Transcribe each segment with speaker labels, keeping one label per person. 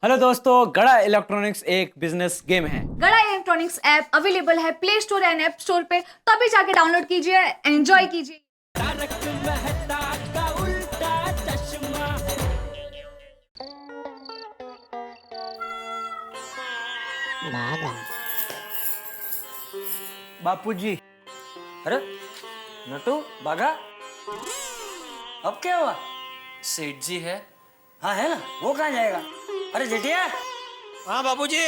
Speaker 1: Hello दोस्तों, गड़ा electronics एक बिजनेस गेम है।
Speaker 2: गड़ा इलेक्ट्रॉनिक्स ऐप अवेलेबल है play store and app store पे, तो अभी जाके डाउनलोड कीजिए, एंजॉय कीजिए।
Speaker 3: नागा।
Speaker 4: बापूजी।
Speaker 5: अरे नटू बाघा, अब क्या हुआ?
Speaker 6: सेठ जी है।
Speaker 5: हाँ है ना, वो कहाँ जाएगा? अरे जेठिया।
Speaker 4: हाँ बापूजी।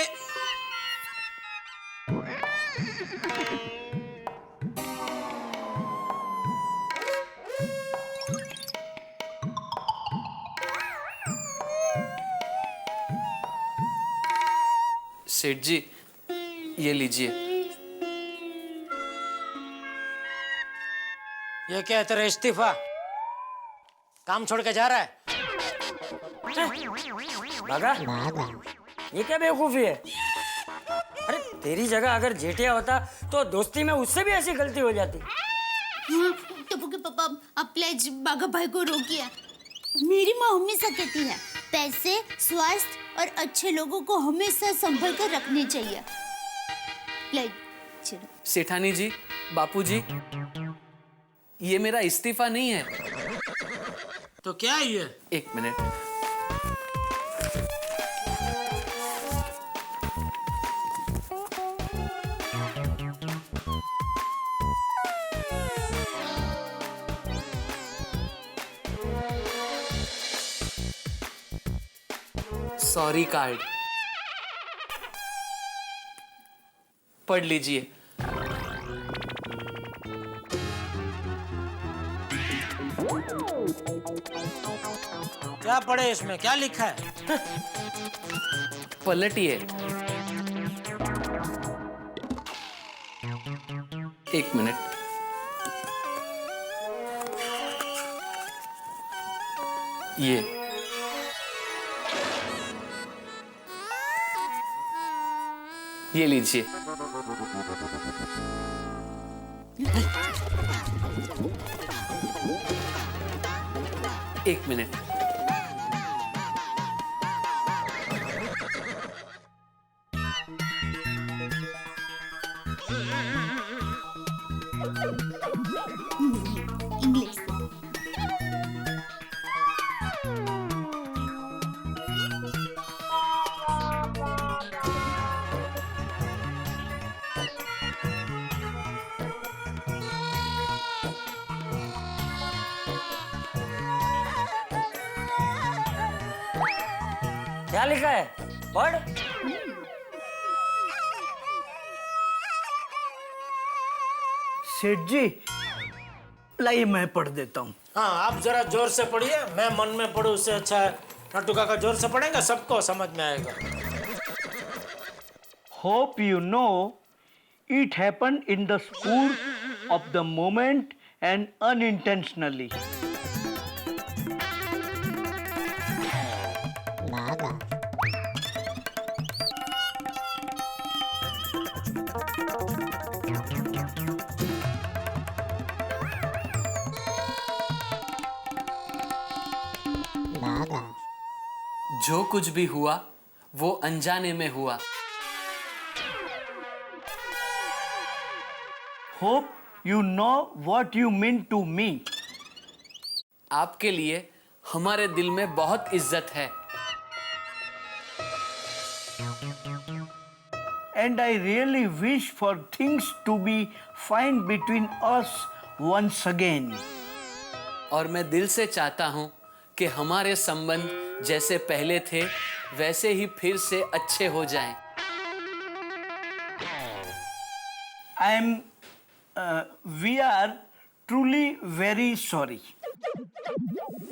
Speaker 6: सेठ जी, ये लीजिए।
Speaker 4: ये क्या है, तेरा इस्तीफा? काम छोड़ के जा रहा है?
Speaker 5: बाघा,
Speaker 3: नागा।
Speaker 5: ये क्या बेवकूफी है? अरे तेरी जगह अगर जेठिया होता तो दोस्ती में उससे भी ऐसी गलती हो जाती।
Speaker 7: टप्पू के पापा, आप प्लीज बाघा भाई को रोकिए। मेरी माँ हमेशा कहती है पैसे, स्वास्थ्य और अच्छे लोगों को हमेशा संभल कर रखने चाहिए। प्लीज चलो।
Speaker 6: सेठानी जी, बापूजी, ये मेरा इस्तीफा नहीं है।
Speaker 4: तो क्या है ये?
Speaker 6: एक मिनट। सॉरी कार्ड, पढ़ लीजिए।
Speaker 4: क्या पढ़े इसमें, क्या लिखा है?
Speaker 6: पलटिए। एक मिनट। ये लीजिए। एक मिनट।
Speaker 7: इंग्लिश।
Speaker 5: क्या लिखा है? पढ़।
Speaker 4: सेठ जी, लाइए मैं पढ़ देता हूँ। हाँ, आप जरा जोर से पढ़िए, मैं मन में पढ़ूं उससे अच्छा है नटू काका जोर से पढ़ेंगे, सबको समझ में आएगा।
Speaker 8: Hope you know it happened in the spur of the moment and unintentionally.
Speaker 3: Naga. Naga.
Speaker 6: जो कुछ भी हुआ वो अनजाने में हुआ।
Speaker 8: Hope you know what you mean to me.
Speaker 6: आपके लिए हमारे दिल में बहुत इज्जत है।
Speaker 8: And I really wish for things to be fine between us once again.
Speaker 6: और मैं दिल से चाहता हूँ कि हमारे संबंध जैसे पहले थे वैसे ही फिर से अच्छे हो जाएं।
Speaker 8: We are truly very sorry.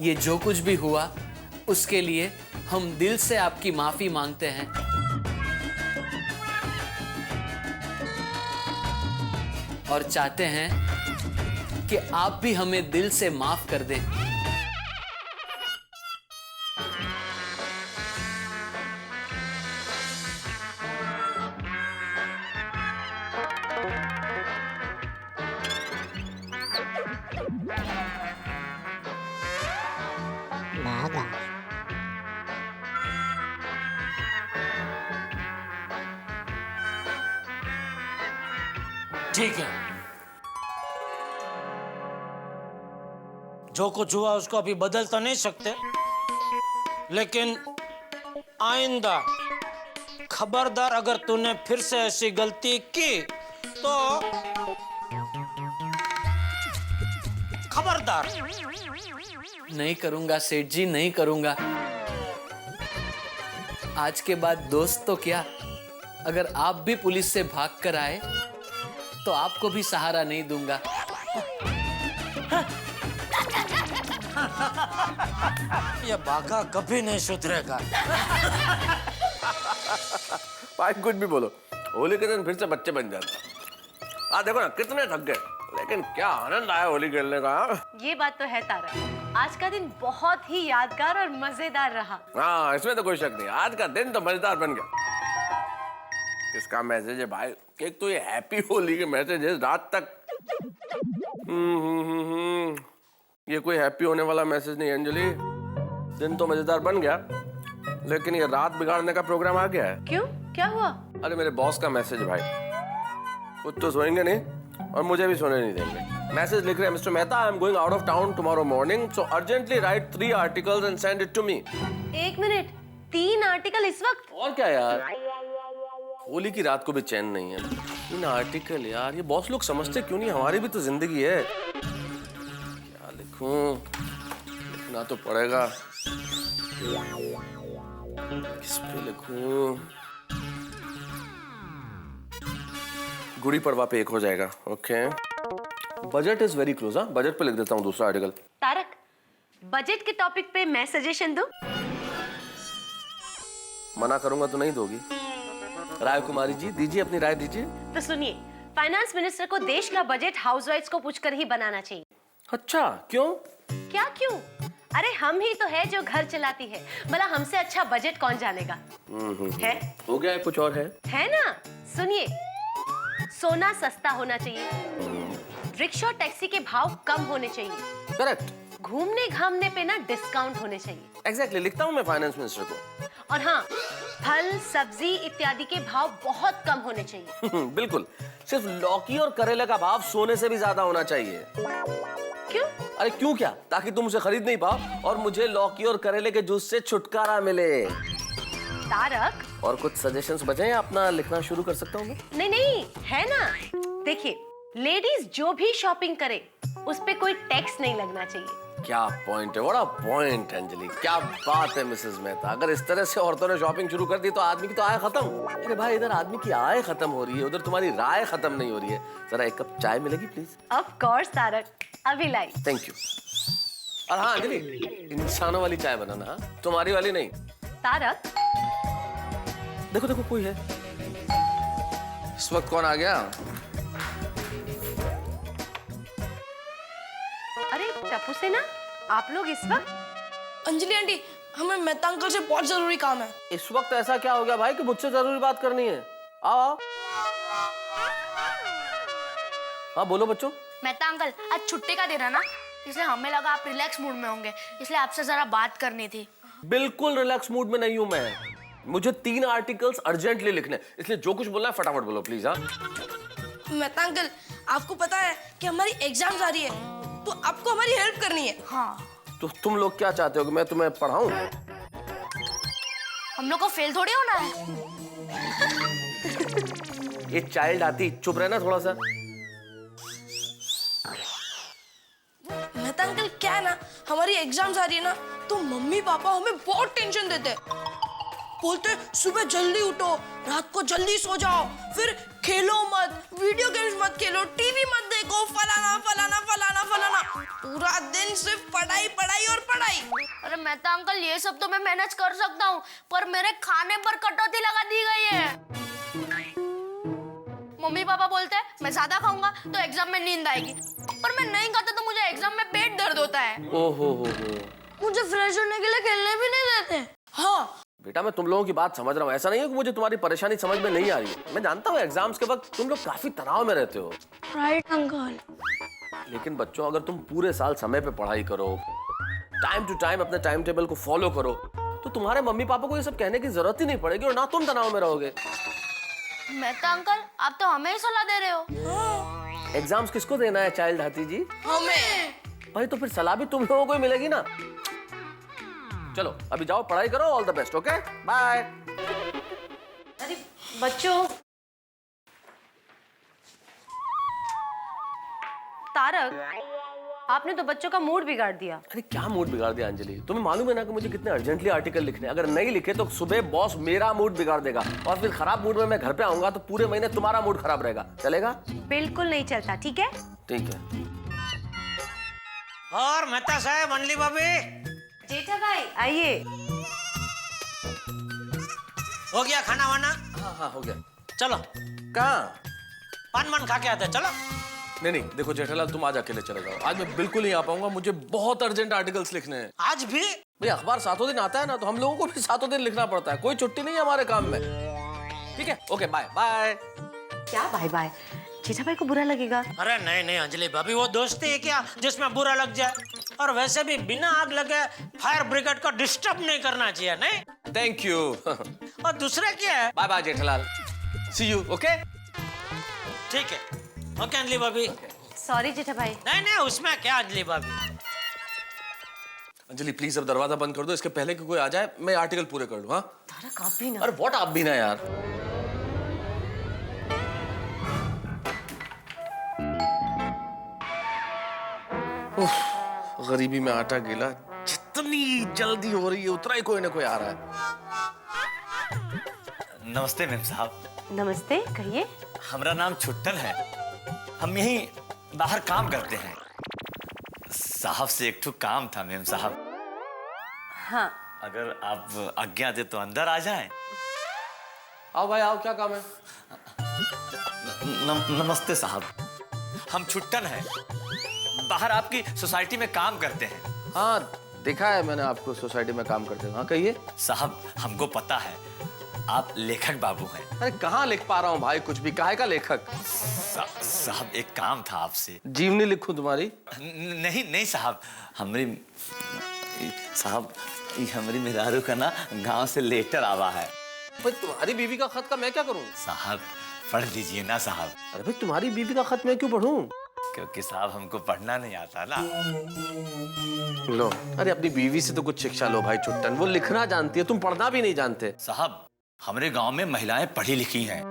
Speaker 6: ये जो कुछ भी हुआ उसके लिए हम दिल से आपकी माफी मांगते हैं और चाहते हैं कि आप भी हमें दिल से माफ कर दें।
Speaker 3: नागा।
Speaker 4: ठीक है, जो कुछ हुआ उसको अभी बदल तो नहीं सकते, लेकिन आइंदा खबरदार, अगर तूने फिर से ऐसी गलती की तो खबरदार।
Speaker 6: नहीं करूंगा सेठ जी, नहीं करूंगा। आज के बाद दोस्त तो क्या, अगर आप भी पुलिस से भाग कर आए तो आपको भी सहारा नहीं दूंगा।
Speaker 4: ये बाघा कभी नहीं सुधरेगा।
Speaker 9: भाई कुछ भी बोलो, होली के दिन फिर से बच्चे बन जाते। देखो ना कितने थक गए, लेकिन क्या आनंद आया होली खेलने का।
Speaker 10: ये बात तो है तारक, आज का दिन बहुत ही यादगार और मजेदार रहा।
Speaker 9: हाँ, इसमें तो कोई शक नहीं, आज का दिन तो मजेदार बन गया। किसका मैसेज है भाई? एक तो ये हैप्पी होली के मैसेज है रात तक। ये कोई हैप्पी होने वाला मैसेज नहीं अंजलि। दिन तो मजेदार बन गया, लेकिन ये रात बिगाड़ने का प्रोग्राम आ गया है।
Speaker 10: क्यों, क्या हुआ?
Speaker 9: अरे मेरे बॉस का मैसेज भाई, खुद तो सोएंगे नहीं और मुझे भी सोने नहीं देंगे। मैसेज लिख रहे हैं, mister Mehta, I am going out of town tomorrow morning, so urgently write 3 articles and send it to me.
Speaker 10: 1 minute, 3 article इस वक्त?
Speaker 9: और क्या यार, होली की रात को भी चैन नहीं है। 3 आर्टिकल यार, ये बॉस लोग समझते क्यों नहीं, हमारी भी तो जिंदगी है। क्या लिखूं, लिखना तो पड़ेगा। किस पे लिखूं? गुड़ी पड़वा पे एक हो जाएगा। Okay, budget is very close. हाँ, बजट पे लिख देता हूँ दूसरा आर्टिकल।
Speaker 10: तारक, बजट के टॉपिक पे मैं सजेशन दूं?
Speaker 9: मना करूंगा तो नहीं दोगी? राय कुमारी जी, दीजिए अपनी राय दीजिए।
Speaker 10: तो सुनिए, फाइनेंस मिनिस्टर को देश का बजट हाउसवाइफ्स को पूछकर ही बनाना चाहिए।
Speaker 9: अच्छा, क्यों?
Speaker 10: क्या क्यों? अरे हम ही तो है जो घर चलाती है, भला हमसे अच्छा बजट कौन जानेगा? है?
Speaker 9: हो गया है, कुछ और है
Speaker 10: ना? सुनिए, सोना सस्ता होना चाहिए, रिक्शा टैक्सी के भाव कम होने चाहिए,
Speaker 9: करेक्ट,
Speaker 10: घूमने घामने पे ना डिस्काउंट होने चाहिए।
Speaker 9: एग्जैक्टली, लिखता हूँ मैं फाइनेंस मिनिस्टर को।
Speaker 10: और हाँ, फल सब्जी इत्यादि के भाव बहुत कम होने चाहिए।
Speaker 9: बिल्कुल, सिर्फ लौकी और करेले का भाव सोने से भी ज्यादा होना चाहिए।
Speaker 10: क्यों?
Speaker 9: अरे क्यों क्या, ताकि तुम उसे खरीद नहीं पाओ और मुझे लौकी और करेले के जूस से छुटकारा मिले।
Speaker 10: तारक,
Speaker 9: और कुछ सजेशंस बचे हैं? अपना लिखना शुरू कर सकता हूँ मैं?
Speaker 10: नहीं, है ना। देखिए, लेडीज जो भी शॉपिंग करे उस पे कोई टैक्स नहीं लगना चाहिए।
Speaker 9: क्या पॉइंट है, बड़ा पॉइंट अंजलि, क्या बात है मिसेस मेहता। अगर इस तरह से औरतों ने शॉपिंग शुरू कर दी तो आदमी की तो आय खत्म। अरे भाई, इधर आदमी की आय खत्म हो रही है, उधर तुम्हारी राय खत्म नहीं हो रही है। जरा एक कप चाय मिलेगी प्लीज?
Speaker 10: ऑफ कोर्स तारक, अभी लाई।
Speaker 9: Thank you. और हाँ अंजलि, इंसानों वाली चाय बनाना, हाँ? तुम्हारी वाली नहीं।
Speaker 10: तारक,
Speaker 9: देखो देखो, कोई है। इस वक्त कौन आ गया?
Speaker 10: अरे टप्पू सेना, आप लोग इस वक्त?
Speaker 11: अंजलि आंटी, हमें मेहता अंकल से बहुत जरूरी काम है।
Speaker 9: इस वक्त ऐसा क्या हो गया भाई कि मुझसे जरूरी बात करनी है? आओ आओ। हाँ बोलो बच्चों।
Speaker 11: मेहता अंकल, आज छुट्टी का दिन है ना, इसलिए हमें लगा आप रिलैक्स मूड में होंगे, इसलिए आपसे जरा बात करनी थी।
Speaker 9: बिल्कुल रिलैक्स मूड में नहीं हूं मैं। मुझे 3 आर्टिकल्स अर्जेंटली लिखने, इसलिए जो कुछ बोलना है फटाफट बोलो प्लीज। हाँ
Speaker 11: मेहता अंकल, आपको पता है कि हमारी एग्जाम्स आ रही है, तो आपको हमारी हेल्प करनी है। हाँ,
Speaker 9: तो तुम लोग क्या चाहते हो कि मैं तुम्हें पढ़ाऊं?
Speaker 11: हम लोग को फेल थोड़ी होना है।
Speaker 9: ये चाइल्ड आती, चुप रहना थोड़ा सा।
Speaker 11: मेहता अंकल, क्या है ना, हमारी एग्जाम्स आ रही है ना, तो मम्मी पापा हमें बहुत टेंशन देते हैं। बोलते सुबह जल्दी उठो, रात को जल्दी सो जाओ, फिर खेलो मत, वीडियो गेम्स मत खेलो, टीवी मत देखो, फलाना फलाना फलाना फलाना, पूरा दिन सिर्फ पढ़ाई पढ़ाई और पढ़ाई। अरे मेहता अंकल, ये सब तो मैं मैनेज कर सकता हूँ, पर मेरे खाने पर कटौती लगा दी गई है। मम्मी पापा बोलते हैं मैं ज्यादा खाऊंगा तो एग्जाम में नींद आएगी, पर मैं नहीं खाता तो मुझे एग्जाम में पेट दर्द होता है।
Speaker 9: ओहो
Speaker 11: मुझे फ्रेश होने के लिए खेलने भी नहीं देते। हाँ
Speaker 9: बेटा, मैं तुम लोगों की बात समझ रहा हूँ, ऐसा नहीं है कि मुझे तुम्हारी परेशानी समझ में नहीं आ रही है। मैं जानता हूँ एग्जाम्स के वक्त तुम लोग काफी तनाव में रहते हो।
Speaker 11: Right uncle.
Speaker 9: लेकिन बच्चों, अगर तुम पूरे साल समय पे पढ़ाई करो, टाइम टू टाइम अपने टाइम टेबल को फॉलो करो, तो तुम्हारे मम्मी पापा को ये सब कहने की जरूरत ही नहीं पड़ेगी और ना तुम तनाव में रहोगे।
Speaker 11: मेहता अंकल, आप तो हमें ही सलाह दे रहे हो।
Speaker 9: एग्जाम्स किसको देना है चाइल्ड हाथी जी?
Speaker 11: हमें।
Speaker 9: भाई तो फिर सलाह भी तुम लोगों को ही मिलेगी ना। चलो अभी जाओ, पढ़ाई करो, all the best, okay bye.
Speaker 10: अरे बच्चों, तारक, आपने तो बच्चों का मूड बिगाड़ दिया।
Speaker 9: अरे क्या मूड बिगाड़ दिया अंजलि? तुम्हें मालूम है ना कि मुझे कितने अर्जेंटली आर्टिकल लिखने हैं। अगर नहीं लिखे तो सुबह बॉस मेरा मूड बिगाड़ देगा और फिर खराब मूड में मैं घर पे आऊंगा तो पूरे महीने तुम्हारा मूड खराब रहेगा। चलेगा?
Speaker 10: बिल्कुल नहीं चलता, ठीक है?
Speaker 9: ठीक है।
Speaker 4: और मेहता साहब, अंजलि भाभी,
Speaker 10: जेठा भाई आइए।
Speaker 4: हो गया खाना वाना?
Speaker 9: हाँ हाँ हो गया।
Speaker 4: चलो
Speaker 9: कहाँ?
Speaker 4: पान मन खा के आते, चलो।
Speaker 9: नहीं देखो जेठालाल, तुम आज अकेले चले जाओ। आज मैं बिल्कुल नहीं आ पाऊंगा, मुझे बहुत अर्जेंट आर्टिकल्स लिखने हैं।
Speaker 4: आज भी?
Speaker 9: भाई अखबार 7 दिन आता है ना, तो हम लोगों को भी 7 दिन लिखना पड़ता है। कोई छुट्टी नहीं है हमारे काम में। ठीक है, ओके बाय बाय।
Speaker 10: क्या बाय बाय? जेठा भाई को बुरा लगेगा।
Speaker 4: अरे नहीं अंजलि भाभी, वो दोस्ती है क्या जिसमें बुरा लग जाए? और वैसे भी बिना आग लगे फायर ब्रिगेड को डिस्टर्ब नहीं करना चाहिए, नहीं?
Speaker 9: Thank you.
Speaker 4: और दूसरा क्या है?
Speaker 9: Bye bye Jethalal, see you, okay?
Speaker 4: ठीक है, ओके अंजलि भाभी।
Speaker 10: सॉरी जेठा भाई।
Speaker 4: नहीं उसमें क्या अंजलि भाभी।
Speaker 9: अंजलि प्लीज अब दरवाजा बंद कर दो, इसके पहले कि कोई आ जाए मैं आर्टिकल पूरे कर लूं। हाँ
Speaker 10: तारक आप भी ना।
Speaker 9: अरे व्हाट, आप भी ना यार। गरीबी में आटा गीला, जितनी जल्दी हो रही है उतना ही कोई ना कोई आ रहा है।
Speaker 12: नमस्ते मेम साहब।
Speaker 10: नमस्ते, कहिए।
Speaker 12: हमारा नाम छुट्टन है, हम यहीं बाहर काम करते हैं। साहब से एक ठो काम था मेम साहब।
Speaker 10: हाँ,
Speaker 12: अगर आप आज्ञा दे तो अंदर आ जाएं।
Speaker 9: आओ भाई आओ, क्या काम है?
Speaker 12: नमस्ते साहब, हम छुट्टन हैं, बाहर आपकी सोसाइटी में काम करते हैं।
Speaker 9: हाँ देखा है मैंने आपको सोसाइटी में काम करते हुए। हाँ कहिए।
Speaker 12: साहब हमको पता है आप लेखक बाबू हैं।
Speaker 9: अरे कहाँ लिख पा रहा हूँ भाई कुछ भी, काहे का लेखक?
Speaker 12: साहब एक काम था आपसे।
Speaker 9: जीवनी लिखूं तुम्हारी?
Speaker 12: नहीं साहब, हमारी मेहरारू का ना गांव से लेटर आवा है।
Speaker 9: भाई तुम्हारी बीवी का खत का मैं क्या करूं?
Speaker 12: साहब पढ़ लीजिए ना साहब।
Speaker 9: अरे भाई तुम्हारी बीवी का खत मैं क्यों पढ़ूं?
Speaker 12: क्योंकि साहब हमको पढ़ना नहीं आता ना।
Speaker 9: लो, अरे अपनी बीवी से तो कुछ शिक्षा लो भाई छुट्टन, वो लिखना जानती है, तुम पढ़ना भी नहीं जानते।
Speaker 12: साहब हमारे गांव में महिलाएं पढ़ी लिखी हैं,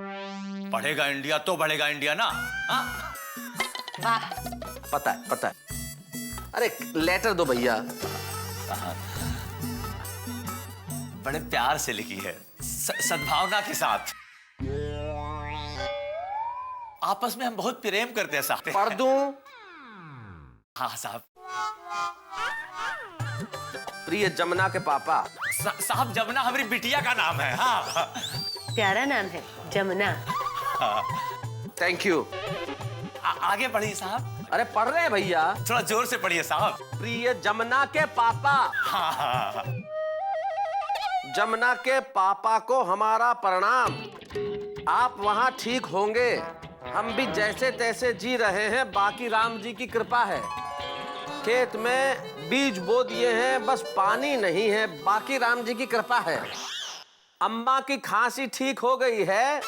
Speaker 12: पढ़ेगा इंडिया तो बढ़ेगा इंडिया ना। हाँ?
Speaker 9: पता है। अरे लेटर दो भैया।
Speaker 12: बड़े प्यार से लिखी है, सद्भावना के साथ। आपस में हम बहुत प्रेम करते हैं साहब।
Speaker 9: पढ़ दूं?
Speaker 12: हाँ साहब।
Speaker 9: प्रिय जमुना के पापा।
Speaker 12: साहब जमुना हमारी बिटिया का नाम है। हाँ
Speaker 10: प्यारा नाम है जमुना।
Speaker 9: Thank you.
Speaker 12: आगे पढ़िए साहब।
Speaker 9: अरे पढ़ रहे हैं भैया।
Speaker 12: थोड़ा जोर से पढ़िए साहब।
Speaker 9: प्रिय जमुना के पापा।
Speaker 12: हाँ।
Speaker 9: जमुना के पापा को हमारा प्रणाम। आप वहाँ ठीक होंगे, हम भी जैसे तैसे जी रहे हैं, बाकी राम जी की कृपा है। खेत में बीज बो दिए हैं, बस पानी नहीं है, बाकी राम जी की कृपा है। अम्मा की खांसी ठीक हो गई है,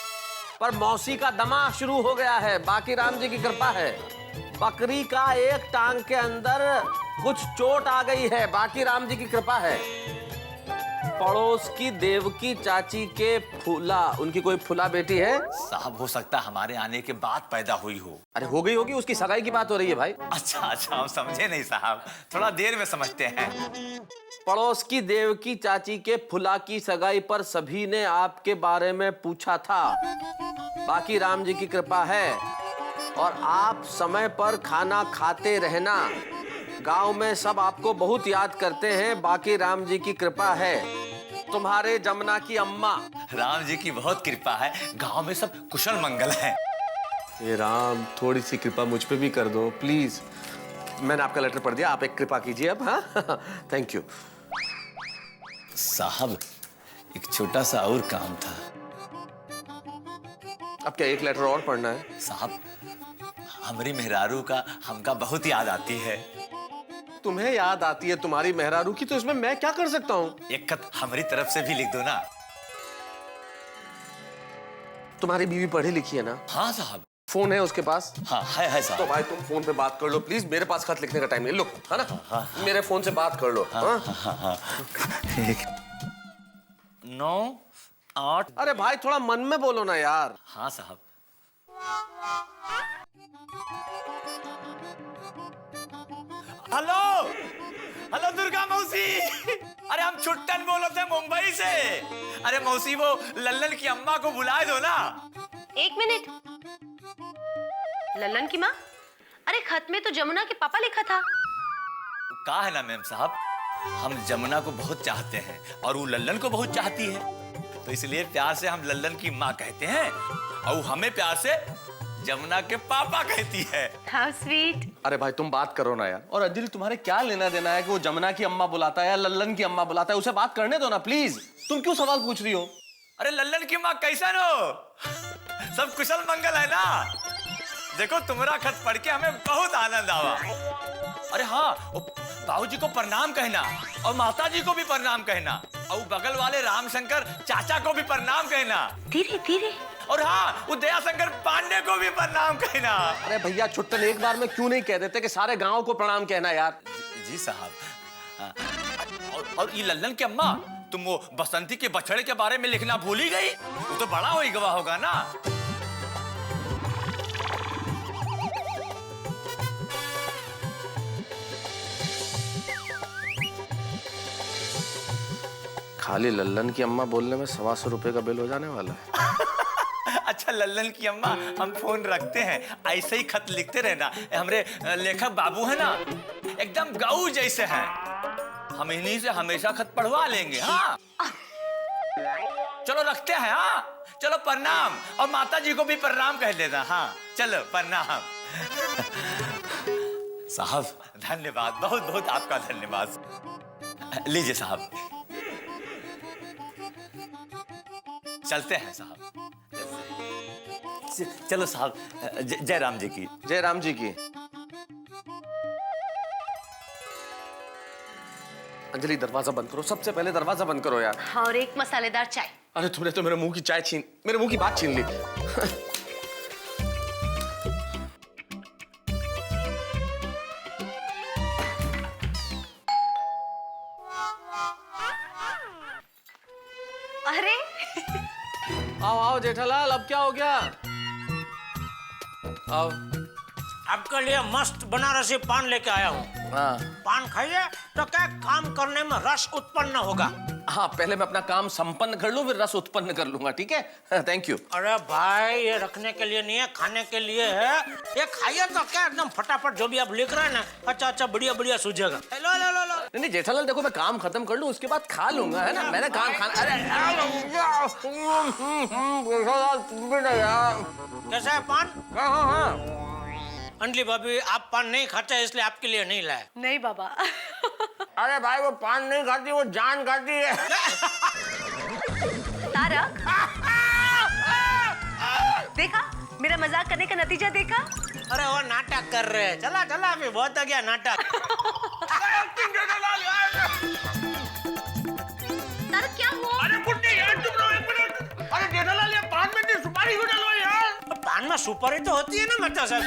Speaker 9: पर मौसी का दमा शुरू हो गया है, बाकी राम जी की कृपा है। बकरी का एक टांग के अंदर कुछ चोट आ गई है, बाकी राम जी की कृपा है। पड़ोस की देवकी चाची के फूला, उनकी कोई फूला बेटी है?
Speaker 12: साहब हो सकता है हमारे आने के बाद पैदा हुई हो।
Speaker 9: अरे हो गई होगी, उसकी सगाई की बात हो रही है भाई।
Speaker 12: अच्छा हम समझे नहीं साहब, थोड़ा देर में समझते हैं।
Speaker 9: पड़ोस की देवकी चाची के फुला की सगाई पर सभी ने आपके बारे में पूछा था, बाकी राम जी की कृपा है। और आप समय पर खाना खाते रहना, गांव में सब आपको बहुत याद करते हैं, बाकी राम जी की कृपा है। तुम्हारे जमुना की अम्मा।
Speaker 12: राम जी की बहुत कृपा है, गांव में सब कुशल मंगल है।
Speaker 9: ये राम थोड़ी सी कृपा मुझ पे भी कर दो प्लीज। मैंने आपका लेटर पढ़ दिया, आप एक कृपा कीजिए अब। हाँ थैंक यू
Speaker 12: साहब। एक छोटा सा और काम था।
Speaker 9: अब क्या एक लेटर और पढ़ना है?
Speaker 12: साहब हमारी मेहरारू का हमका बहुत याद आती है।
Speaker 9: तुम्हें याद आती है तुम्हारी मेहरारू की, तो इसमें मैं क्या कर सकता हूँ?
Speaker 12: एक खत हमारी तरफ से भी लिख दो ना।
Speaker 9: तुम्हारी बीवी पढ़ी लिखी है ना?
Speaker 12: हाँ साहब।
Speaker 9: फोन है उसके पास?
Speaker 12: हाँ है साहब।
Speaker 9: तो भाई तुम फोन पे बात कर लो प्लीज, मेरे पास खत लिखने का टाइम नहीं। लो है ना, मेरे फोन से बात कर लो। हाँ?
Speaker 12: 9 8।
Speaker 9: अरे भाई थोड़ा मन में बोलो ना यार।
Speaker 12: हाँ साहब। हेलो हेलो दुर्गा मौसी। अरे हम छुट्टन बोलो थे मुंबई से। अरे मौसी वो लल्लन की अम्मा को बुला दो ना।
Speaker 10: एक मिनट, लल्लन की माँ? अरे खत में तो जमुना के पापा लिखा था।
Speaker 12: कहा है ना मैम साहब, हम जमुना को बहुत चाहते हैं और वो लल्लन को बहुत चाहती है, तो इसलिए प्यार से हम लल्लन की माँ कहते हैं और वो हमें प्यार से जमुना के पापा कहती है।
Speaker 10: How sweet.
Speaker 9: अरे भाई तुम बात करो ना यार। और अंजलि तुम्हारे क्या लेना देना है कि वो जमुना की अम्मा बुलाता है या लल्लन की अम्मा बुलाता है? उसे बात करने दो ना प्लीज। तुम क्यों सवाल पूछ रही हो?
Speaker 12: अरे लल्लन की माँ कैसा हो? सब कुशल मंगल है ना? देखो तुम्हारा खत पढ़ के हमें बहुत आनंद आवा। अरे हाँ, बाबूजी को प्रणाम कहना और माता जी को भी प्रणाम कहना और बगल वाले रामशंकर चाचा को भी प्रणाम कहना।
Speaker 10: धीरे धीरे।
Speaker 12: और हाँ, वो दयाशंकर पांडे को भी प्रणाम कहना।
Speaker 9: अरे भैया छुट्टन एक बार में क्यों नहीं कह देते कि सारे गांव को प्रणाम कहना यार?
Speaker 12: जी साहब। और ये लल्लन की अम्मा, तुम वो बसंती के बछड़े के बारे में लिखना भूल ही गई? वो तो बड़ा हो गवा होगा ना।
Speaker 9: खाली लल्लन की अम्मा बोलने में 125 रुपए का बिल हो जाने वाला है।
Speaker 12: अच्छा लल्लन की अम्मा, हम फोन रखते हैं, ऐसे ही खत लिखते रहना। हमारे लेखक बाबू है ना, एकदम गऊ जैसे हैं, हम इन्हीं से हमेशा खत पढ़वा लेंगे। हाँ चलो रखते हैं। हाँ चलो प्रणाम, और माता जी को भी प्रणाम कह देना। हाँ चलो प्रणाम। साहब धन्यवाद, बहुत बहुत आपका धन्यवाद। लीजिए साहब, चलते हैं साहब। चलो साहब, जय राम जी की।
Speaker 9: जय राम जी की। अंजलि दरवाजा बंद करो, सबसे पहले दरवाजा बंद करो यार।
Speaker 10: और एक मसालेदार चाय।
Speaker 9: अरे तुमने तो मेरे मुंह की चाय छीन, मेरे मुंह की बात छीन ली।
Speaker 10: अरे
Speaker 9: आओ आओ जेठालाल, अब क्या हो गया? आओ।
Speaker 4: आपके लिए मस्त बनारसी पान लेके आया हूँ।
Speaker 9: हाँ
Speaker 4: पान खाइए तो क्या काम करने में रस उत्पन्न होगा।
Speaker 9: हाँ, पहले मैं अपना काम संपन्न कर लूं, फिर रस उत्पन्न कर लूंगा। ठीक है, थैंक यू।
Speaker 4: अरे भाई ये रखने के लिए नहीं है, खाने के लिए है। ये खाइए तो क्या एकदम फटाफट जो भी आप लिख रहे हैं ना, अच्छा अच्छा बढ़िया बढ़िया सूझेगा। लो लो लो लो।
Speaker 9: नहीं जेठालाल देखो, मैं काम खत्म कर लूं उसके बाद खा लूंगा, है ना? मैंने काम खाना। अरे
Speaker 4: कैसा है पान?
Speaker 9: हाँ हाँ हाँ।
Speaker 4: अंजलि भाभी आप पान नहीं खाते इसलिए आपके लिए नहीं लाए।
Speaker 10: नहीं बाबा।
Speaker 9: अरे भाई वो पान नहीं खाती, वो जान खाती है।
Speaker 10: तारक, देखा मेरा मजाक करने का नतीजा देखा?
Speaker 4: अरे वो नाटक कर रहे हैं। चला चला अभी बहुत हो गया नाटक।
Speaker 10: तारक क्या हुआ?
Speaker 8: अरे बुड्ढी यार चुप रहो एक मिनट। अरे जेठालाल ये पान में इतनी सुपारी क्यों डलवाई यार?
Speaker 4: पान में सुपारी तो होती है ना मेहता साहब,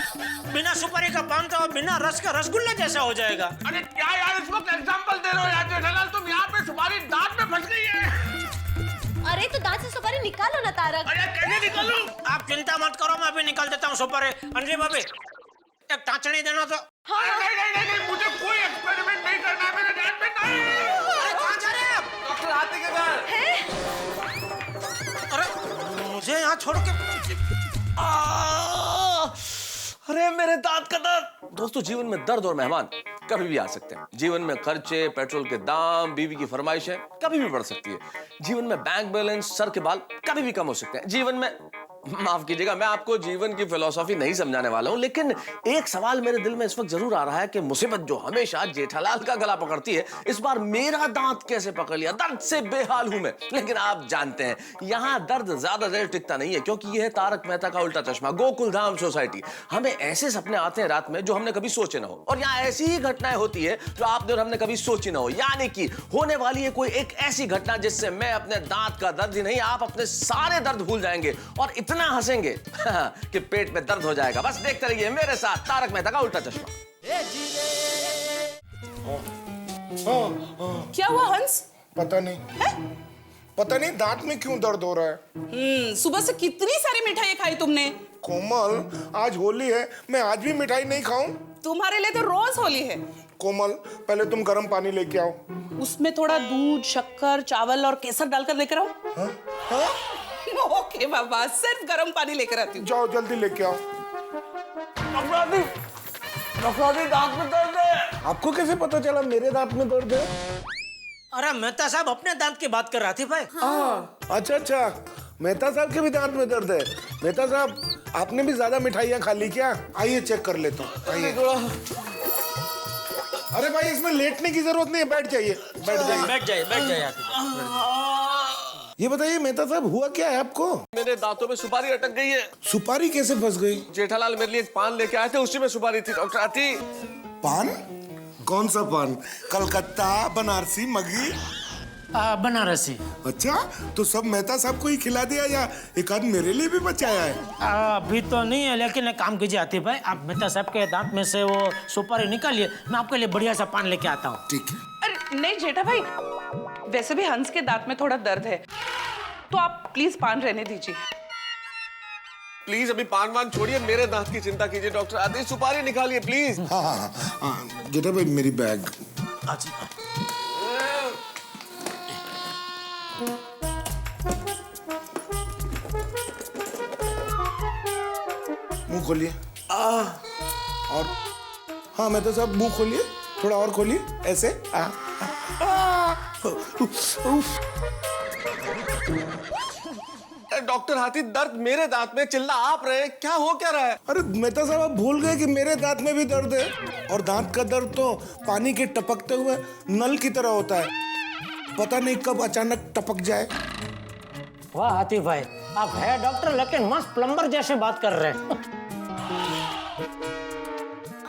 Speaker 4: बिना सुपारी का पान तो बिना रस का रसगुल्ला जैसा हो जाएगा।
Speaker 8: अरे क्या यार इस वक्त एग्जाम्पल दे रहे हो यार जेठालाल? तुम यहाँ पे सुपारी दांत में फंस गई है।
Speaker 10: अरे तो दांत से सुपारी निकालो ना तारक।
Speaker 8: अरे कैसे निकालूं?
Speaker 4: आप चिंता मत करो, मैं भी निकाल देता हूँ सुपारी। अंजलि भाभी एक टाँचनी देना तो।
Speaker 8: हाँ नहीं, मुझे कोई एक्सपेरिमेंट नहीं करना है, मेरे ध्यान में नहीं।
Speaker 4: अरे कहाँ जा रहे हैं आप?
Speaker 9: डॉक्टर हाथी के घर।
Speaker 4: अरे मुझे यहाँ छोड़ के।
Speaker 9: अरे मेरे दांत का दर्द। दोस्तों जीवन में दर्द और मेहमान कभी भी आ सकते हैं। जीवन में खर्चे, पेट्रोल के दाम, बीवी की फरमाइशें कभी भी बढ़ सकती है। जीवन में बैंक बैलेंस, सर के बाल कभी भी कम हो सकते हैं। जीवन में, माफ कीजिएगा, मैं आपको जीवन की फिलॉसफी नहीं समझाने वाला हूं, लेकिन एक सवाल मेरे दिल में इस वक्त जरूर आ रहा है कि मुसीबत जो हमेशा जेठालाल का गला पकड़ती है, इस बार मेरा दांत कैसे पकड़ लिया? दर्द से बेहाल हूं मैं। लेकिन आप जानते हैं यहां दर्द ज्यादा देर टिकता नहीं है, क्योंकि यह है तारक मेहता का उल्टा चश्मा, गोकुलधाम सोसाइटी। हमें ऐसे सपने आते हैं रात में जो हमने कभी सोचे ना हो, और यहाँ ऐसी ही घटनाएं होती है जो आपने और हमने कभी सोची ना हो। यानी कि होने वाली है कोई एक ऐसी घटना जिससे मैं अपने दांत का दर्द ही नहीं, आप अपने सारे दर्द भूल जाएंगे और इतना हंसेंगे कि पेट में दर्द हो जाएगा। बस देखते रहिए मेरे साथ तारक मेहता का उल्टा चश्मा।
Speaker 13: क्या हुआ हंस?
Speaker 14: पता नहीं पता नहीं दांत में क्यों दर्द हो रहा है।
Speaker 13: सुबह से कितनी सारी मिठाई खाई तुमने।
Speaker 14: कोमल आज होली है, मैं आज भी मिठाई नहीं खाऊं?
Speaker 13: तुम्हारे लिए तो रोज होली है।
Speaker 14: कोमल पहले तुम गर्म पानी लेके आओ।
Speaker 13: उसमें थोड़ा दूध, शक्कर, चावल और केसर डालकर लेकर आओ।
Speaker 14: हाँ?
Speaker 13: ओके बाबा, सिर्फ गर्म पानी लेकर आती हूँ।
Speaker 14: जाओ जल्दी लेके आओ।
Speaker 8: दांत में दर्द है। आपको कैसे पता चला मेरे दांत में दर्द है?
Speaker 4: अरे मेहता साहब अपने दांत की बात कर रहा थी भाई।
Speaker 14: अच्छा मेहता साहब के भी दांत में दर्द है। मेहता साहब आपने भी ज्यादा मिठाइयाँ खा ली क्या? आइए चेक कर लेता हूँ, आइए। अरे भाई इसमें लेटने की जरूरत नहीं है, बैठ जाइए।
Speaker 4: बैठ जाइए।
Speaker 14: ये बताइए मेहता साहब हुआ क्या है आपको?
Speaker 9: मेरे दांतों में सुपारी अटक गई है।
Speaker 14: सुपारी कैसे फंस गई?
Speaker 9: जेठालाल मेरे लिए एक पान लेके आए थे, उसी में सुपारी थी डॉक्टर आती।
Speaker 14: पान? कौन सा पान? कलकत्ता, बनारसी, मगही?
Speaker 4: बनारसी।
Speaker 14: अच्छा तो सब मेहता साहब को ही खिला दिया या एक आध मेरे लिए भी बचाया है?
Speaker 4: अभी तो नहीं है, लेकिन एक काम कीजिए आतिफ भाई, आप मेहता साहब के दांत में से वो सुपारी निकालिए, मैं आपके लिए बढ़िया सा पान लेके आता हूँ।
Speaker 14: ठीक है।
Speaker 13: अरे नहीं जेठा भाई, वैसे भी हंस के दांत में थोड़ा दर्द है, तो आप प्लीज पान रहने दीजिए।
Speaker 9: प्लीज अभी पान वान छोड़िए, मेरे दांत की चिंता कीजिए डॉक्टर आती। सुपारी निकालिए प्लीज।
Speaker 14: हाँ जेठा भाई मेरी बैग। मुंह खोलिए। और हाँ मेहता साहब मुंह खोलिए, थोड़ा और खोलिए, ऐसे।
Speaker 9: डॉक्टर हाथी दर्द मेरे दांत में, चिल्ला आप रहे, क्या हो क्या रहा है?
Speaker 14: अरे मेहता साहब आप भूल गए कि मेरे दांत में भी दर्द है, और दांत का दर्द तो पानी के टपकते हुए नल की तरह होता है, पता नहीं कब अचानक टपक जाए।
Speaker 4: वाह आतिफ भाई, आप है डॉक्टर लेकिन मस्त प्लम्बर जैसे बात कर रहे हैं।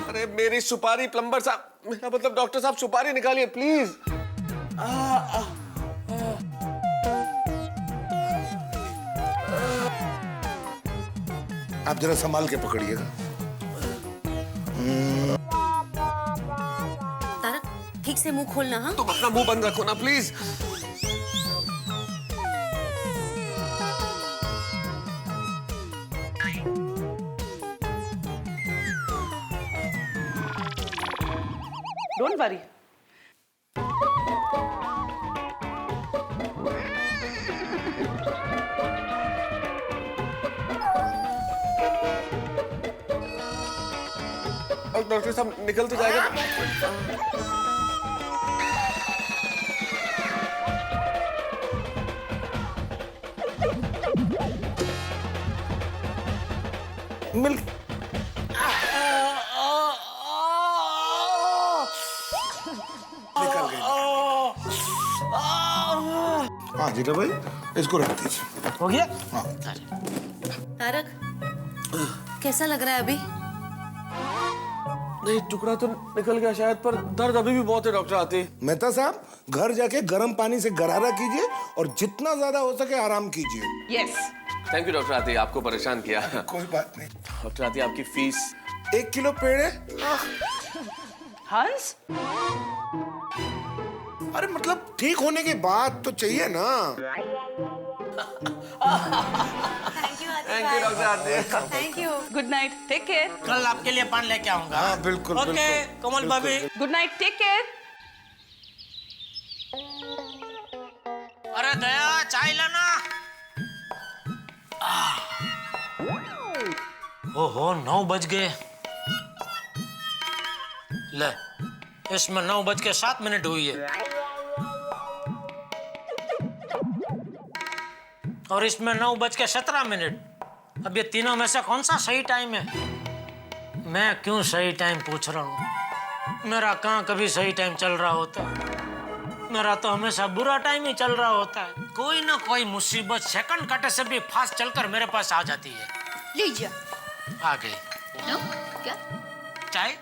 Speaker 9: अरे मेरी सुपारी प्लम्बर साहब, मेरा मतलब डॉक्टर साहब सुपारी निकालिए प्लीज।
Speaker 14: आप जरा संभाल के पकड़िएगा।
Speaker 10: तारक ठीक से मुंह खोलना। हाँ
Speaker 9: तुम अपना मुंह बंद रखो ना प्लीज।
Speaker 13: Don't worry.
Speaker 9: डॉक्टर साहब निकल तो जाएगा।
Speaker 14: मिल निकल गई। हाँ जीटा भाई इसको रख दीजिए।
Speaker 4: हो गया?
Speaker 14: हाँ।
Speaker 10: तारक कैसा लग रहा है अभी?
Speaker 9: नहीं टुकड़ा तो निकल गया शायद, पर दर्द अभी भी बहुत है डॉक्टर आती।
Speaker 14: मेहता साहब घर जाके गर्म पानी से गरारा कीजिए और जितना ज्यादा हो सके आराम कीजिए।
Speaker 13: यस।
Speaker 9: थैंक यू डॉक्टर आती, आपको परेशान किया।
Speaker 14: कोई बात नहीं।
Speaker 9: डॉक्टर आती आपकी फीस
Speaker 14: 1 किलो पेड़े।
Speaker 13: हंस
Speaker 14: अरे मतलब ठीक होने के बाद तो चाहिए ना।
Speaker 9: Thank you doctor Hathi.
Speaker 10: Thank you.
Speaker 13: Good night, take care.
Speaker 4: कल आपके लिए पान लेके आऊंगा।
Speaker 14: हाँ बिल्कुल।
Speaker 4: ओके कोमल भाभी।
Speaker 13: Good night, take care.
Speaker 4: अरे दया चाय लाना। ओहो 9 बज गए। ले इसमें 9:07 हुई है और इसमें 9:17। अब ये तीनों में से कौन सा सही टाइम है? मैं क्यों सही टाइम पूछ रहा हूँ? मेरा कहाँ कभी सही टाइम चल रहा होता है, मेरा तो हमेशा बुरा टाइम ही चल रहा होता है। कोई ना कोई मुसीबत सेकंड काटे से भी फास्ट चलकर मेरे पास आ जाती है।
Speaker 2: लीजिए।
Speaker 4: आ गई।
Speaker 2: लो क्या?
Speaker 4: चाय?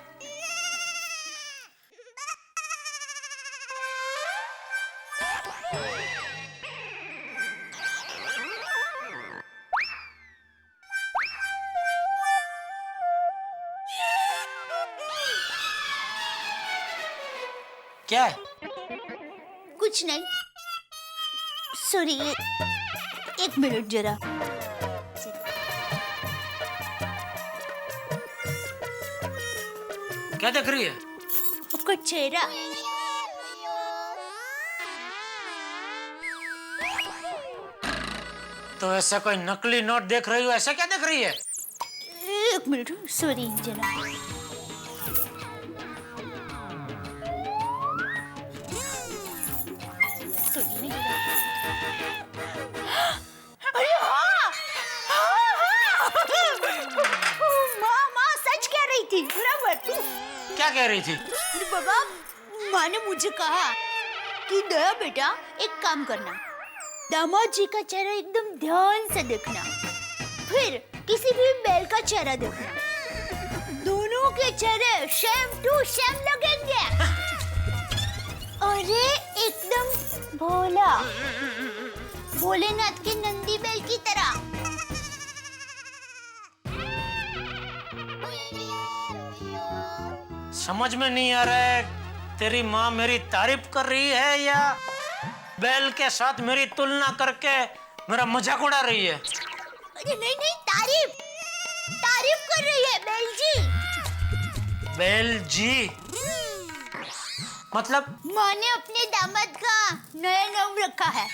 Speaker 4: क्या है?
Speaker 7: कुछ नहीं। सॉरी, एक मिनट जरा।
Speaker 4: क्या देख रही है?
Speaker 7: उसका चेहरा।
Speaker 4: तो ऐसा कोई नकली नोट देख रही हो? ऐसा क्या देख रही है?
Speaker 7: एक मिनट, सॉरी जरा। अरे हाँ! माँ सच कह रही थी, बराबर।
Speaker 4: क्या कह रही थी?
Speaker 7: अरे बाबा, माँ ने मुझे कहा कि दया बेटा, एक काम करना, दामाद जी का चेहरा एकदम ध्यान से देखना, फिर किसी भी बैल का चेहरा देखना, दोनों के चेहरे सेम टू सेम लगेंगे। अरे एकदम भोला, भोलेनाथ के नंदी बैल की तरह।
Speaker 4: समझ में नहीं आ रहा है, तेरी माँ मेरी तारीफ कर रही है या बैल के साथ मेरी तुलना करके मेरा मजाक उड़ा रही है?
Speaker 7: अरे नहीं नहीं, तारीफ तारीफ कर रही है बैल जी।
Speaker 4: बैल जी मतलब?
Speaker 7: माँ ने अपने दामाद का नया नाम रखा है,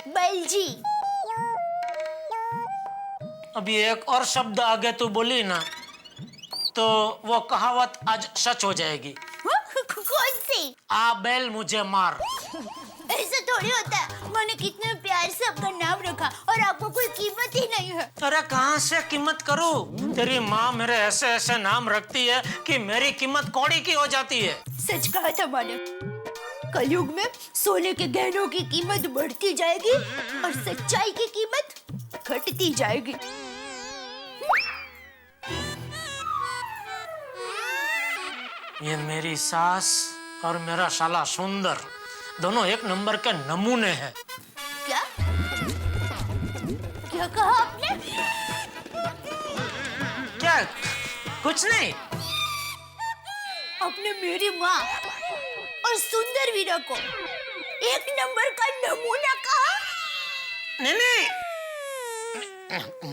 Speaker 7: बैल जी।
Speaker 4: अभी एक और शब्द आगे तू बोली ना तो वो कहावत आज सच हो जाएगी।
Speaker 7: कौन सी?
Speaker 4: आ बैल मुझे मार।
Speaker 7: ऐसा थोड़ी होता है, माँ ने कितने प्यार से आपका नाम रखा और आपको कोई कीमत ही नहीं है।
Speaker 4: अरे कहाँ से कीमत करूँ? तेरी माँ मेरे ऐसे ऐसे नाम रखती है कि मेरी कीमत कौड़ी की हो जाती है।
Speaker 7: सच कहा था माँ ने, कलयुग में सोने के गहनों की कीमत बढ़ती जाएगी और सच्चाई की कीमत घटती जाएगी।
Speaker 4: ये मेरी सास और मेरा साला सुंदर दोनों एक नंबर के नमूने हैं।
Speaker 7: क्या क्या कहा आपने?
Speaker 4: क्या? कुछ नहीं।
Speaker 7: आपने मेरी माँ और सुंदर वीरा को एक नंबर का नमूना कहा?
Speaker 4: नहीं नहीं,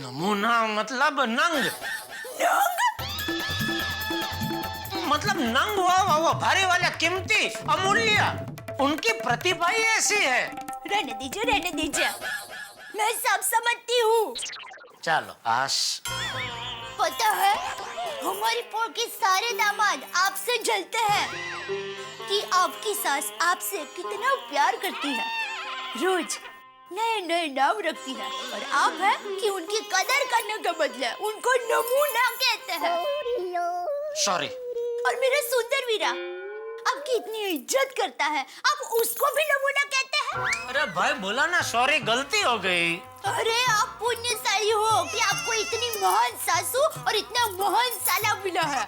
Speaker 4: नमूना मतलब नंग।
Speaker 7: नंग
Speaker 4: मतलब नंग वो भारी वाला, कीमती, अमूल्य। उनकी प्रतिभा ही ऐसी है।
Speaker 7: रहने दीजिए, रहने दीजिए, मैं सब समझती हूँ।
Speaker 4: चलो आश।
Speaker 7: पता है, हमारी पोर के सारे दामाद आपसे जलते हैं कि आपकी सास आपसे कितना प्यार करती है, रोज नए नए नाम रखती है, और आप है कि उनकी कदर करने के बदले उनको नमूना कहते हैं।
Speaker 4: सॉरी।
Speaker 7: और मेरा सुंदर वीरा आपकी इतनी इज्जत करता है, आप उसको भी नमूना कहते हैं?
Speaker 4: अरे भाई बोला ना सॉरी, गलती हो गई।
Speaker 7: अरे आप पुण्यशाली हो कि आपको इतनी महान सासू और इतना महान साला मिला है।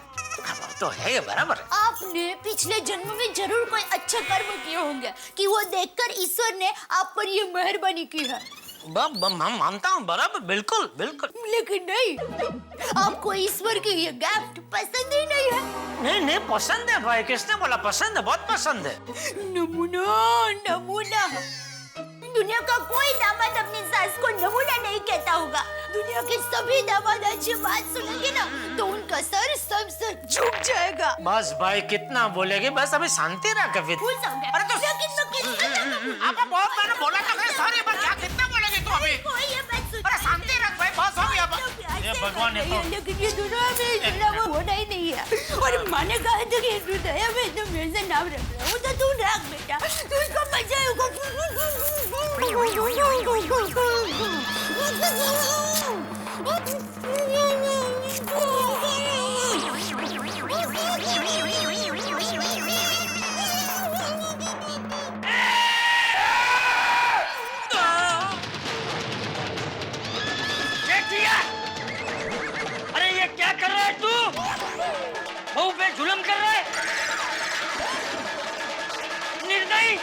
Speaker 4: तो है ये बराबर है।
Speaker 7: आपने पिछले जन्म में जरूर कोई अच्छे कर्म किए होंगे कि वो देखकर ईश्वर ने आप पर ये मेहरबानी की है।
Speaker 4: मैं मानता हूँ, बराबर, बिल्कुल बिल्कुल।
Speaker 7: लेकिन नहीं, आपको ईश्वर की ये गिफ्ट पसंद ही नहीं है।
Speaker 4: नहीं नहीं, पसंद है भाई। किसने बोला पसंद है? बहुत पसंद है।
Speaker 7: नमूना नमूना, दुनिया का कोई दामाद अपनी सास को नमूना नहीं कहता होगा। दुनिया के सभी दामाद अच्छी बात सुनेंगे ना तो उनका सर सबसे झुक जाएगा।
Speaker 4: बस भाई कितना बोलेगी, बस अभी शांति रख। अरे तो आपको बहुत मैंने बोला था सॉरी, पर क्या कितना बोलेगी तू अभी? अरे शांति रख भाई, बस हो गया। ये भगवान है तो।
Speaker 7: लेकिन ये दुनिया में इतना वो होना ही नहीं है। और माँ ने कहा था कि दया में तो मेरे से नाम रख रहा हूँ, तो तू रख बेटा, तू उसको मजा
Speaker 5: अरे ये क्या कर रहा है तू? बहू पे जुल्म कर रहा है, निर्दयी,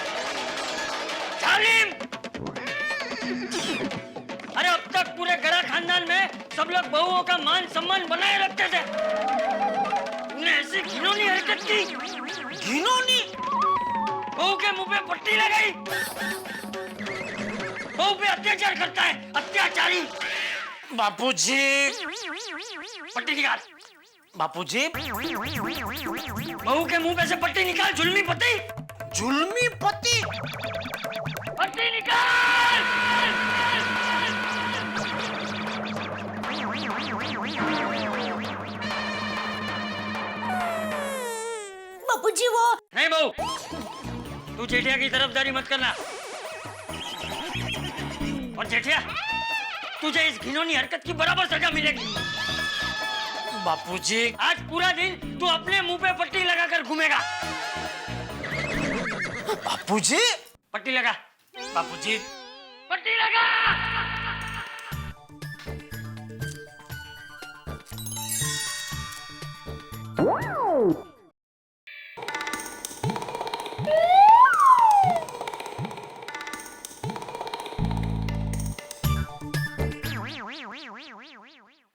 Speaker 5: जालिम। अरे अब तक पूरे गड़ा खानदान में सब लोग बहुओं का मान सम्मान बनाए रखते थे, तूने ऐसी घिनौनी हरकत की।
Speaker 4: घिनौनी?
Speaker 5: बहू के मुंह पे पट्टी लगाई। बहू पे अत्याचार करता है, अत्याचारी।
Speaker 4: बापूजी,
Speaker 5: पट्टी निकाल।
Speaker 4: बापूजी,
Speaker 5: बहू के मुंह पे से पट्टी निकाल, जुल्मी पति।
Speaker 4: जुल्मी पति।
Speaker 5: पट्टी निकाल।
Speaker 7: बापूजी वो
Speaker 5: नहीं बहू, तू जेठिया की तरफदारी मत करना। और जेठिया, तुझे इस घिनौनी हरकत की बराबर सजा मिलेगी।
Speaker 4: बापूजी,
Speaker 5: आज पूरा दिन तू अपने मुंह पे पट्टी लगाकर घूमेगा।
Speaker 4: बापूजी,
Speaker 5: पट्टी लगा।
Speaker 4: बापूजी,
Speaker 5: पट्टी लगा।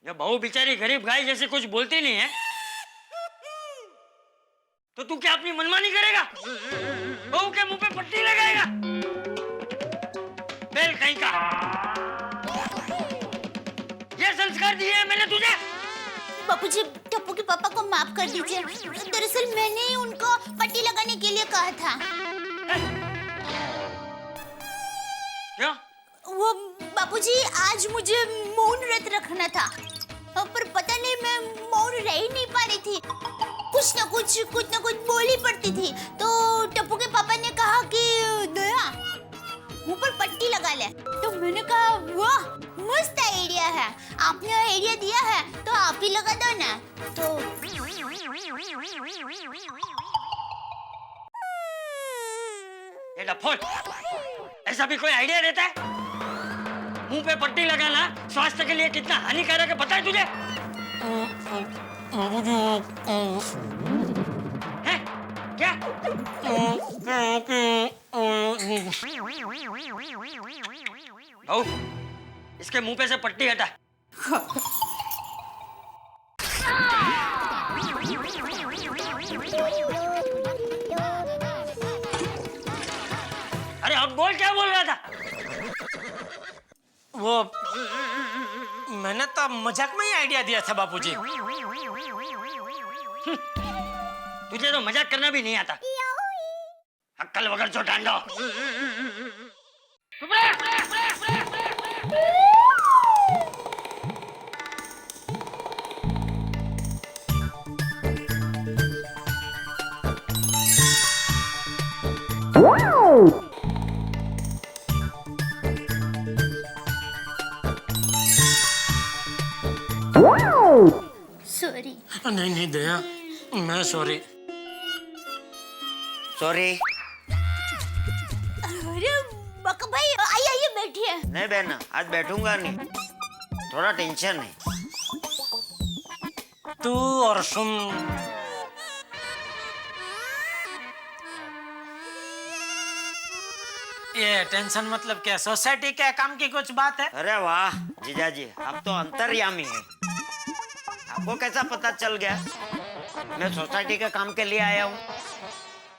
Speaker 5: जब बहू बेचारी गरीब गाय जैसे कुछ बोलती नहीं है, तो तू क्या अपनी मनमानी करेगा? बहू के मुंह पे पट्टी लगाएगा? बेल कहीं का। ये संस्कार दिए हैं मैंने तुझे।
Speaker 7: बापूजी, टप्पू के पापा को माफ कर दीजिए। दरअसल मैंने ही उनको पट्टी लगाने के लिए कहा था।
Speaker 5: क्यों?
Speaker 7: वो बापूजी, आज मुझे मौन व्रत रखना था, पर पता नहीं मैं मौन रह ही नहीं पा रही थी। कुछ ना कुछ बोल ही पड़ती थी। तो टप्पू के पापा ने कहा कि दया मुंह पर पट्टी लगा ले। तो मैंने कहा वाह, मस्त आइडिया है। आपने आइडिया दिया है तो आप ही लगा दो ना। तो
Speaker 5: ये लफोट, ऐसा भी कोई आइडिया देता है? मुंह पे पट्टी लगाना स्वास्थ्य के लिए कितना हानिकारक है पता है तुझे? है? क्या? बहू, इसके मुंह पे से पट्टी हटा। अरे अब बोल, क्या बोल रहा था?
Speaker 4: वो मैंने तो मजाक में ही आइडिया दिया था बापूजी।
Speaker 5: तुझे तो मजाक करना भी नहीं आता। अक्कल वगैरह जो डांडो।
Speaker 7: सॉरी।
Speaker 4: नहीं दया, मैं सॉरी।
Speaker 5: सॉरी।
Speaker 7: अरे बका भाई, आइए बैठिए।
Speaker 5: नहीं बहना, आज बैठूंगा नहीं, थोड़ा टेंशन है।
Speaker 4: तू और सुन, ये टेंशन मतलब क्या? सोसाइटी के काम की कुछ बात है?
Speaker 5: अरे वाह जीजाजी, आप तो अंतर्यामी हैं। आपको कैसा पता चल गया मैं सोसाइटी के काम के लिए आया हूँ?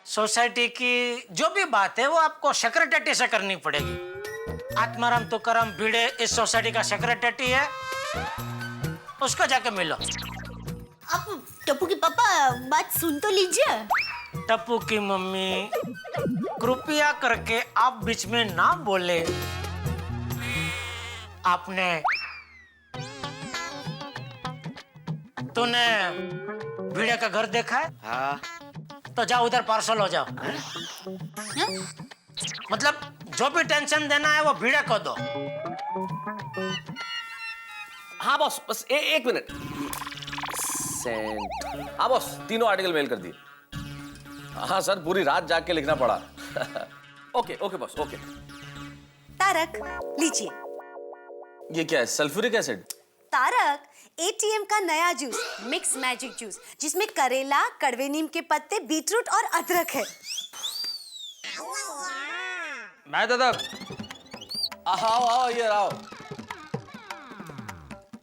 Speaker 4: सोसाइटी की जो भी बात है वो आपको सेक्रेटरी से करनी पड़ेगी। आत्माराम तुकाराम भिड़े इस सोसाइटी का सेक्रेटरी है, उसको जाके मिलो।
Speaker 7: आप टप्पू के पापा बात सुन तो लीजिए।
Speaker 4: टप्पू की मम्मी, कृपया करके आप बीच में ना बोले। आपने तूने भिड़े का घर देखा है?
Speaker 5: हाँ।
Speaker 4: तो जाओ उधर पार्सल हो जाओ। मतलब जो भी टेंशन देना है वो भिड़े को दो।
Speaker 9: हाँ बॉस, बस एक मिनट। सेंट। हाँ बॉस, तीनों आर्टिकल मेल कर दिए। हाँ सर, पूरी रात जाग के लिखना पड़ा। Okay boss, okay.
Speaker 15: तारक, लीजिए।
Speaker 9: ये क्या है? Sulphuric acid?
Speaker 15: तारक, एटीएम का नया जूस, मिक्स मैजिक जूस, जिसमें करेला, कड़वे नीम के पत्ते, बीटरूट और अदरक है।
Speaker 12: मैं दादा।
Speaker 9: आओ ये आओ।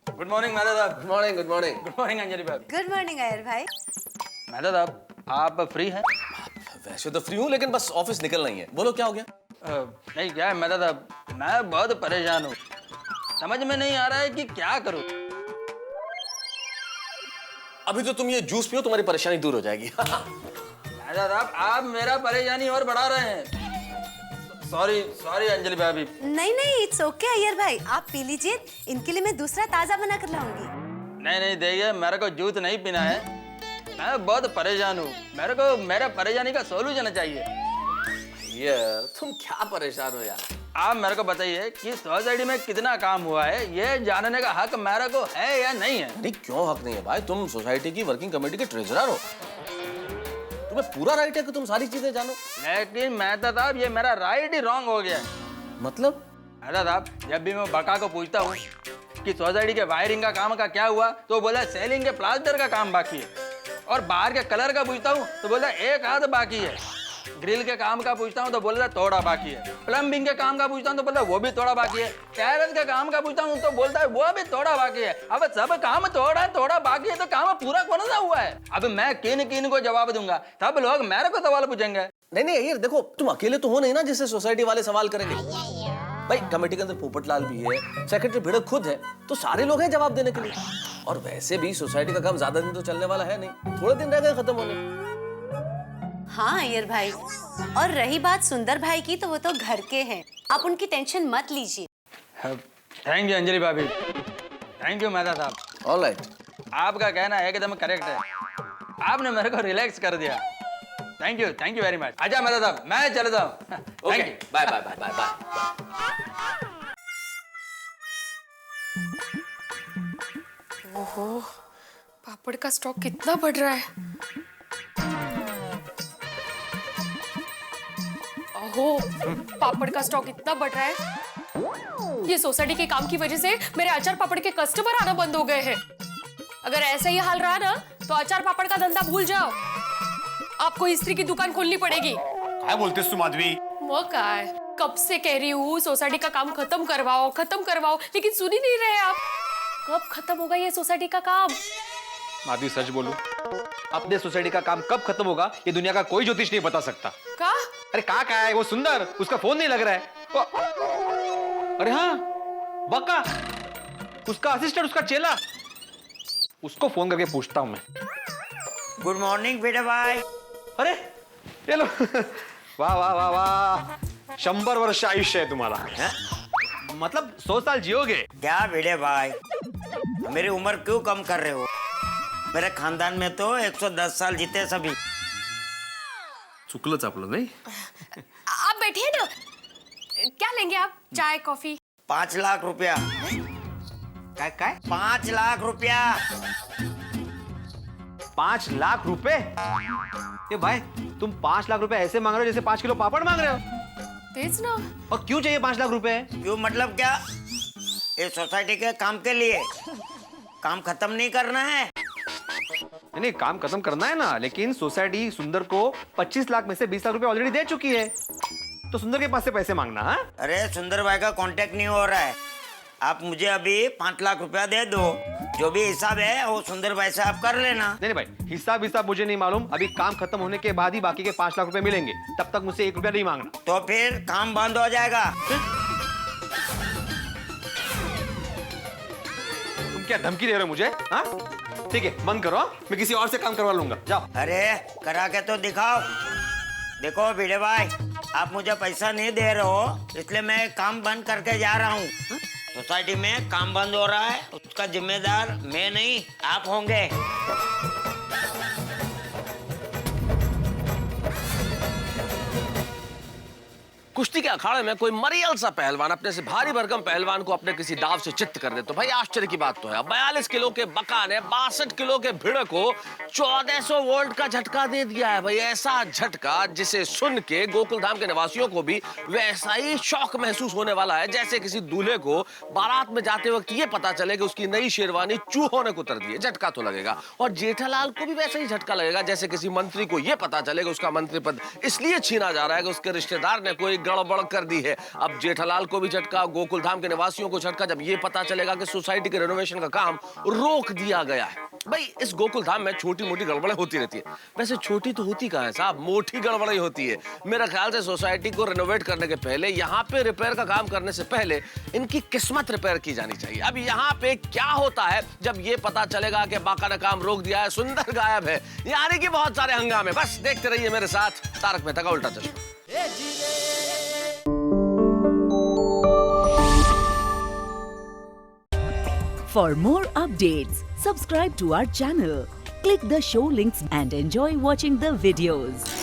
Speaker 12: गुड मॉर्निंग मैं दादा।
Speaker 9: Good morning.
Speaker 12: Good morning Anjali भाभी।
Speaker 15: गुड मॉर्निंग अयर भाई।
Speaker 12: मैं दादा, आप फ्री हैं?
Speaker 9: वैसे तो फ्री हूँ, लेकिन बस ऑफिस निकलना ही है। बोलो क्या हो गया?
Speaker 16: नहीं क्या है मैं दादा, मैं बहुत परेशान हूँ, समझ में नहीं आ रहा है कि क्या करूँ।
Speaker 9: अभी तो तुम ये जूस पियो, तुम्हारी परेशानी दूर हो जाएगी।
Speaker 16: दादा आप मेरा परेशानी और बढ़ा रहे हैं। सॉरी अंजलि भाभी।
Speaker 15: नहीं नहीं, इट्स ओके अय्यर भाई, आप पी लीजिए, इनके लिए मैं दूसरा ताजा बना कर लाऊंगी।
Speaker 16: नहीं देखिए, मेरे को जूस नहीं पीना है, मैं बहुत परेशान हूँ, मेरे को मेरा परेशानी का सोल्यूशन चाहिए।
Speaker 9: यार तुम क्या परेशान हो यार?
Speaker 16: आप मेरे को बताइए कि सोसाइटी में कितना काम हुआ है, ये जानने का हक मेरे को है या नहीं है?
Speaker 9: नहीं क्यों हक नहीं है भाई, तुम सोसाइटी की वर्किंग कमेटी के ट्रेजरर हो, तुम्हें पूरा राइट है कि तुम सारी चीजें जानो।
Speaker 16: लेकिन मेहता साहब ये मेरा राइट ही रॉन्ग हो गया।
Speaker 9: मतलब?
Speaker 16: मेहता साहब जब भी मैं बका को पूछता हूँ कि सोसाइटी के वायरिंग का काम का क्या हुआ, तो बोला सेलिंग के प्लास्टर का काम बाकी है, और बाहर के कलर का पूछता हूँ तो बोला एक हाथ बाकी है, ग्रिल के काम का पूछता हूँ तो बोलता थोड़ा बाकी है, प्लम्बिंग के काम का पूछता हूँ तो बोलता वो भी थोड़ा बाकी है, टेरेस के काम का पूछता हूँ तो बोलता है वो भी थोड़ा बाकी है। अब सब काम थोड़ा बाकी है तो काम पूरा कौन सा हुआ है? अब मैं किन को जवाब दूंगा, सब लोग मेरे को सवाल पूछेंगे।
Speaker 9: नहीं यार देखो, तुम अकेले तो हो नहीं ना जिससे सोसाइटी वाले सवाल करेंगे। भाई कमेटी के अंदर पोपटलाल भी है, सेक्रेटरी भिड़क खुद है, तो सारे लोग हैं जवाब देने के लिए। और वैसे भी सोसाइटी का काम ज्यादा दिन तो चलने वाला है नहीं, थोड़े दिन रह गए खत्म होने।
Speaker 15: हाँ अय्यर भाई, और रही बात सुंदर भाई की, तो वो तो घर के हैं, आप उनकी टेंशन मत लीजिए।
Speaker 16: थैंक यू अंजलि भाभी, थैंक यू मेहता साहब।
Speaker 9: ऑलराइट,
Speaker 16: आपका कहना एकदम करेक्ट है, आपने मेरे को रिलैक्स कर दिया। Thank you very much. अच्छा मेहता साहब मैं चलता हूँ।
Speaker 9: Okay bye bye bye bye bye.
Speaker 11: ओहो, पापड़ का स्टॉक कितना बढ़ रहा है। ओहो, पापड़ का स्टॉक इतना बढ़ रहा है, ये सोसाइटी के काम की वजह से मेरे अचार पापड़ के कस्टमर आना बंद हो गए हैं। अगर ऐसा ही हाल रहा ना तो अचार पापड़ का धंधा भूल जाओ, आपको इस्त्री की दुकान खोलनी पड़ेगी।
Speaker 12: क्या बोलते तुम आदमी?
Speaker 11: वो क्या है, कब से कह रही हूँ सोसाइटी का काम खत्म करवाओ, लेकिन सुन ही नहीं रहे आप। कब खत्म होगा ये सोसाइटी का काम?
Speaker 12: माधवी सच बोलूं, अपने सोसाइटी का काम कब खत्म होगा ये दुनिया का कोई ज्योतिष नहीं बता सकता।
Speaker 11: का?
Speaker 12: अरे कहाँ है वो सुंदर, उसका फोन नहीं लग रहा है। अरे हाँ बका, उसका असिस्टेंट, उसका चेला, उसको फोन करके पूछता हूं मैं।
Speaker 5: गुड मॉर्निंग बेटा भाई।
Speaker 12: अरे ये लो। वाह वाह वाह वाह, 100 वर्ष आयुष्य है तुम्हारा है? मतलब 100 साल जियोगे
Speaker 5: क्या बेटे भाई, मेरी उम्र क्यों कम कर रहे हो? मेरे खानदान में तो 110 साल जीते सभी।
Speaker 9: चुकलंच आपलं नाही?
Speaker 11: आप बैठिए ना, क्या लेंगे आप, चाय कॉफी?
Speaker 5: 5 लाख रुपया।
Speaker 12: काय?
Speaker 5: 5 लाख रुपया।
Speaker 12: 5 लाख रुपए? ये भाई तुम 5 लाख रुपए ऐसे मांग रहे हो जैसे 5 किलो पापड़ मांग रहे हो।
Speaker 11: तेज ना।
Speaker 12: और क्यों चाहिए 5 लाख रुपए?
Speaker 5: क्यों मतलब क्या? ये सोसाइटी के काम के लिए, काम खत्म नहीं करना है।
Speaker 12: नहीं काम खत्म करना है ना, लेकिन सोसाइटी सुंदर को 25 लाख में से 20 लाख रुपए ऑलरेडी दे चुकी है, तो सुंदर के पास से पैसे मांगना। हाँ?
Speaker 5: अरे सुंदर भाई का कांटेक्ट नहीं हो रहा है, आप मुझे अभी 5 लाख रुपया दे दो, जो भी हिसाब है वो सुंदर भाई से आप कर लेना।
Speaker 12: नहीं भाई, हिसाब मुझे नहीं मालूम, अभी काम खत्म होने के बाद ही बाकी के 5 लाख रुपए मिलेंगे, तब तक मुझसे 1 रुपया नहीं मांगना।
Speaker 5: तो फिर काम बंद हो जाएगा।
Speaker 12: तुम क्या धमकी दे रहे हो मुझे? हाँ ठीक है, बंद करो, मैं किसी और से काम करवा लूंगा, जाओ।
Speaker 5: अरे करा के तो दिखाओ। देखो भिड़े भाई, आप मुझे पैसा नहीं दे रहे हो, इसलिए मैं काम बंद करके जा रहा हूँ। सोसाइटी में काम बंद हो रहा है, उसका जिम्मेदार मैं नहीं आप होंगे।
Speaker 9: कुश्ती के अखाड़े में कोई मरियल सा पहलवान अपने से भारी भरकम पहलवान को अपने किसी दाव से चित्त कर दे तो भाई आश्चर्य की बात तो है। 42 किलो के बका ने 62 किलो के भिड़क को 1400 वोल्ट का झटका दे दिया है भाई। ऐसा झटका जिसे सुन के गोकुलधाम के निवासियों को भी वैसा ही शौक महसूस होने वाला है जैसे किसी दूल्हे को बारात में जाते वक्त ये पता चले कि उसकी नई शेरवानी चूहों ने कुतर दी है। झटका तो लगेगा। और जेठालाल को भी वैसा ही झटका लगेगा जैसे किसी मंत्री को ये पता चले कि उसका मंत्री पद इसलिए छीना जा रहा है कि उसके रिश्तेदार ने कोई गड़बड़ कर दी है। अब जेठालाल को भी झटका, गोकुलधाम के निवासियों को झटका जब ये पता चलेगा कि सोसाइटी के रेनोवेशन का काम रोक दिया गया है। भाई इस गोकुल धाम में छोटी मोटी गड़बड़ें होती रहती है। वैसे छोटी तो होती कहाँ है साहब, मोटी गड़बड़ें होती है। मेरा ख्याल से सोसाइटी को रिनोवेट करने के पहले यहाँ पे रिपेयर का काम करने से पहले इनकी किस्मत रिपेयर की जानी चाहिए। अब यहाँ पे क्या होता है जब ये पता चलेगा कि बाका ने काम रोक दिया है, सुंदर गायब है, यानी कि बहुत सारे हंगामे। बस देखते रहिए मेरे साथ तारक मेहता का उल्टा चश्मा।
Speaker 17: For more updates, subscribe to our channel, click the show links and enjoy watching the videos.